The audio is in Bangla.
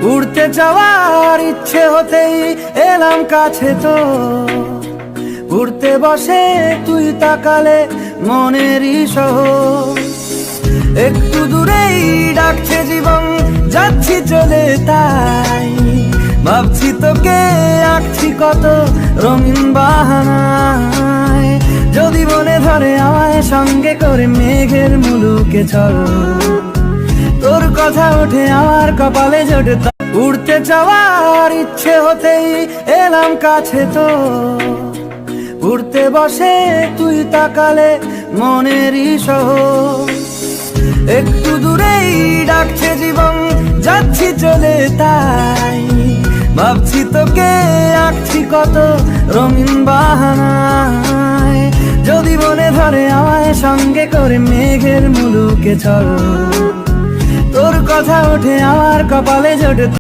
উড়তে যাওয়ার ইচ্ছে হতেই এলাম কাছে তো, উড়তে বসে তুই তাকালে মনেরই শহর। একটু দূরেই ডাকছে জীবন, যাচ্ছি চলে তাই ভাবছি তোকে আঁকছি কত রঙিন বাহানায়। যদি মনে ধরে আমায় সঙ্গে করে মেঘের মুলুকে চল, তোর কথা ওঠে আমার কপালে জোটে। উড়তে যাওয়ার ইচ্ছে হতেই এলাম কাছে তো, উড়তে বসে তুই তাকালে মনেরই শহর। একটু দূরেই ডাকছে জীবন, যাচ্ছি চলে তাই ভাবছি তোকে আঁকছি কত রঙিন বাহানায়। যদি মনে ধরে আমায় সঙ্গে করে মেঘের মুলুকে চল, তোর কথা ওঠে আমার কপালে জোটে।